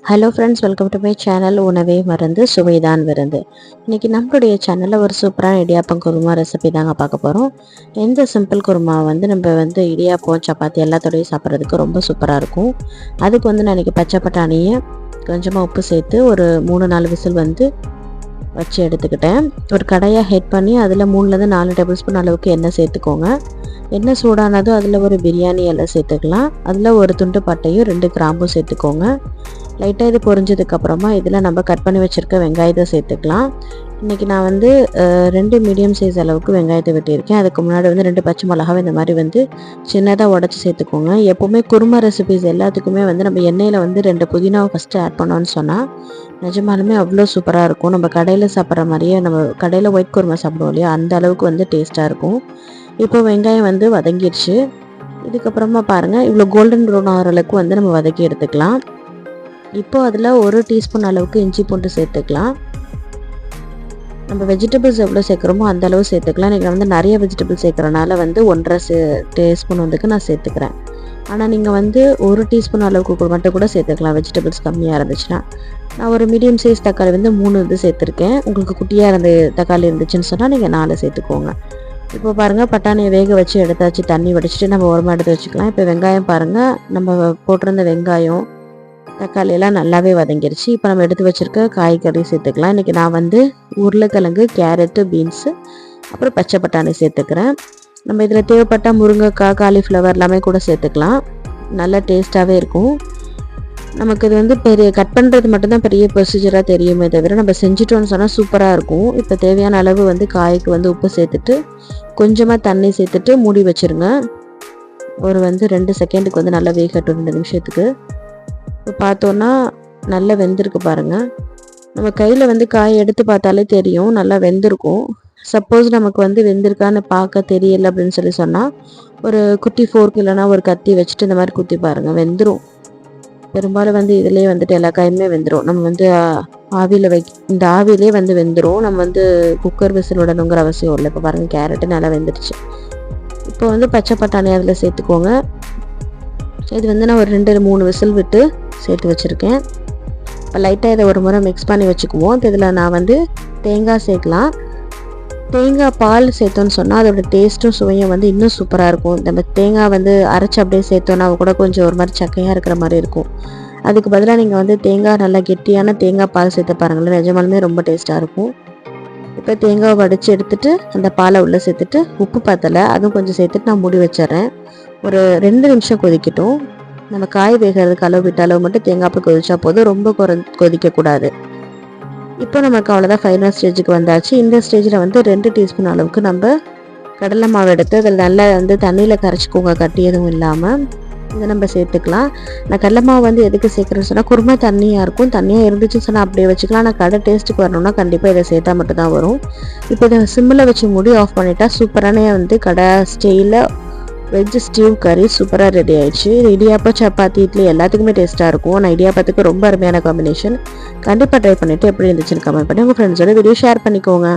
Hello friends, welcome to my channel. உணவே மருந்து சுவைதான் விருந்து. இன்றைக்கி நம்மளுடைய சேனலில் ஒரு சூப்பரான இடியாப்பம் குருமா ரெசிபி தாங்க பார்க்க போகிறோம். எந்த சிம்பிள் குருமா நம்ம இடியாப்பம் சப்பாத்தி எல்லாத்தோடையும் சாப்பிட்றதுக்கு ரொம்ப சூப்பராக இருக்கும். அதுக்கு நான் இன்றைக்கி பச்சை பட்டாணியை கொஞ்சமாக உப்பு சேர்த்து ஒரு 3-4 விசில் வச்சு எடுத்துக்கிட்டேன். ஒரு கடாயை ஹீட் பண்ணி அதில் 3-4 டேபிள் ஸ்பூன் அளவுக்கு எண்ணெய் சேர்த்துக்கோங்க. எண்ணெய் சூடானதும் அதில் ஒரு பிரியாணி எல்லாம் சேர்த்துக்கலாம். அதில் ஒரு துண்டு பட்டையும் 2 கிராம்பும் சேர்த்துக்கோங்க. லைட்டாக இது பொரிஞ்சதுக்கப்புறமா இதில் நம்ம கட் பண்ணி வச்சுருக்க வெங்காயத்தை சேர்த்துக்கலாம். இன்றைக்கி நான் 2 மீடியம் சைஸ் அளவுக்கு வெங்காயத்தை வெட்டியிருக்கேன். அதுக்கு முன்னாடி 2 பச்சை மிளகாவை இந்த மாதிரி சின்னதாக உடச்சி சேர்த்துக்கோங்க. எப்போவுமே குருமா ரெசிபிஸ் எல்லாத்துக்குமே நம்ம எண்ணெயில் 2 புதினாவை ஃபஸ்ட்டு ஆட் பண்ணோன்னு சொன்னால் நிஜமாலுமே அவ்வளோ சூப்பராக இருக்கும். நம்ம கடையில் சாப்பிட்ற மாதிரியே நம்ம கடையில் ஒயிட் குருமா சாப்பிடுவோம் இல்லையா, அந்த அளவுக்கு டேஸ்ட்டாக இருக்கும். இப்போ வெங்காயம் வதங்கிடுச்சு. இதுக்கப்புறமா பாருங்கள், இவ்வளோ கோல்டன் ப்ரௌன் ஆகிற அளவுக்கு நம்ம வதக்கி எடுத்துக்கலாம். இப்போது அதில் 1 டீஸ்பூன் அளவுக்கு இஞ்சி பூண்டு சேர்த்துக்கலாம். நம்ம வெஜிடபிள்ஸ் எவ்வளோ சேர்க்குறோமோ அந்த அளவு சேர்த்துக்கலாம். இன்றைக்கி நான் நிறைய வெஜிடபிள்ஸ் சேர்க்குறனால 1.5 டீஸ்பூன் நான் சேர்த்துக்கிறேன். ஆனால் நீங்கள் 1 டீஸ்பூன் அளவுக்கு மட்டும் கூட சேர்த்துக்கலாம் வெஜிடபிள்ஸ் கம்மியாக இருந்துச்சுன்னா. நான் ஒரு மீடியம் சைஸ் தக்காளி 3 சேர்த்துருக்கேன். உங்களுக்கு குட்டியாக இருந்த தக்காளி இருந்துச்சுன்னு சொன்னால் நீங்கள் 4 சேர்த்துக்கோங்க. இப்போ பாருங்கள், பட்டாணியை வேக வச்சு எடுத்தாச்சு. தண்ணி வடிச்சிட்டு நம்ம ஓரமாக எடுத்து வச்சுக்கலாம். இப்போ வெங்காயம் பாருங்கள், நம்ம போட்டிருந்த வெங்காயம் தக்காளி எல்லாம் நல்லாவே வதங்கிருச்சு. இப்போ நம்ம எடுத்து வச்சுருக்க காய்கறி சேர்த்துக்கலாம். இன்றைக்கி நான் உருளைக்கிழங்கு, கேரட்டு, பீன்ஸு, அப்புறம் பச்சை பட்டாணி சேர்த்துக்கிறேன். நம்ம இதில் தேவைப்பட்டால் முருங்கைக்காய், காலிஃப்ளவர் எல்லாமே கூட சேர்த்துக்கலாம். நல்லா டேஸ்ட்டாகவே இருக்கும். நமக்கு இது பெரிய கட் பண்ணுறது மட்டும்தான் பெரிய ப்ரொசீஜராக தெரியுமே தவிர நம்ம செஞ்சிட்டோன்னு சொன்னால் சூப்பராக இருக்கும். இப்போ தேவையான அளவு காய்க்கு உப்பு சேர்த்துட்டு கொஞ்சமாக தண்ணி சேர்த்துட்டு மூடி வச்சுருங்க. ஒரு 2 செகண்டுக்கு நல்லா வேகட்டும், 2 நிமிஷத்துக்கு. இப்போ பார்த்தோன்னா நல்லா வெந்திருக்கு பாருங்கள். நம்ம கையில் காய் எடுத்து பார்த்தாலே தெரியும் நல்லா வெந்திருக்கும். சப்போஸ் நமக்கு வெந்திருக்கான்னு பார்க்க தெரியல அப்படின்னு சொன்னால் ஒரு குட்டி ஃபோர்க் இல்லைனா ஒரு கத்தி வச்சுட்டு இந்த மாதிரி குத்தி பாருங்கள், வெந்துடும். பெரும்பாலும் இதிலே எல்லா காயுமே வெந்துடும். நம்ம ஆவியில் இந்த ஆவிலே வெந்துடும். நம்ம குக்கர் விசில் விடணுங்கிற அவசியம் இல்லை. இப்போ பாருங்கள், கேரட்டு நல்லா வெந்துடுச்சு. இப்போ பச்சை பட்டாணி அதில் சேர்த்துக்கோங்க. இது நான் ஒரு 2-3 விசில் விட்டு சேர்த்து வச்சுருக்கேன். இப்போ லைட்டாக இதை ஒரு முறை மிக்ஸ் பண்ணி வச்சுக்குவோம். இப்போ இதில் நான் தேங்காய் சேர்க்கலாம். தேங்காய் பால் சேர்த்தோன்னு சொன்னால் அதோடய டேஸ்ட்டும் சுவையும் இன்னும் சூப்பராக இருக்கும். நம்ம தேங்காய் அரைச்சி அப்படியே சேர்த்தோன்னா கூட கொஞ்சம் ஒரு மாதிரி சக்கையாக இருக்கிற மாதிரி இருக்கும். அதுக்கு பதிலாக நீங்கள் தேங்காய் நல்லா கெட்டியான தேங்காய் பால் சேர்த்து பாருங்களேன், நிஜமாலுமே ரொம்ப டேஸ்ட்டாக இருக்கும். இப்போ தேங்காய் வடித்து எடுத்துகிட்டு அந்த பாலை உள்ளே சேர்த்துட்டு உப்பு பத்தலை அதுவும் கொஞ்சம் சேர்த்துட்டு நான் மூடி வச்சிட்றேன். ஒரு 2 நிமிஷம் கொதிக்கட்டும். நம்ம காய் வேகிறதுக்கு அளவு விட்ட அளவு மட்டும் தேங்காய் பால் கொதிச்சா போதும், ரொம்ப கொதிக்கக்கூடாது. இப்போ நமக்கு அவ்வளோதான், ஃபைனல் ஸ்டேஜுக்கு வந்தாச்சு. இந்த ஸ்டேஜில் 2 டீஸ்பூன் அளவுக்கு நம்ம கடலை மாவு எடுத்து அதில் நல்லா தண்ணியில் கரைச்சிக்கோங்க, கட்டி எதுவும் இல்லாமல். இதை நம்ம சேர்த்துக்கலாம். நான் கடலை மாவு எதுக்கு சேர்க்குறேன்னு சொன்னால் குருமா தண்ணியாக இருக்கும். தண்ணியாக இருந்துச்சுன்னு சொன்னால் அப்படியே வச்சுக்கலாம். ஆனால் கடை டேஸ்ட்டுக்கு வரணும்னா கண்டிப்பாக இதை சேர்த்தா மட்டும்தான் வரும். இப்போ இதை சிம்மில் வச்சு மூடி ஆஃப் பண்ணிட்டா சூப்பரான கடை ஸ்டைலில் வெஜ் ஸ்டீவ் கறி சூப்பராக ரெடி ஆயிடுச்சு. இடியாப்பம், சப்பாத்தி, இட்லி எல்லாத்துக்குமே டேஸ்ட்டாக இருக்கும். நான் இடியாப்பத்துக்கு ரொம்ப அருமையான காம்பினேஷன். கண்டிப்பாக ட்ரை பண்ணிவிட்டு எப்படி இருந்துச்சுன்னு கமெண்ட் பண்ணி உங்கள் ஃப்ரெண்ட்ஸோட வீடியோ ஷேர் பண்ணிக்கோங்க.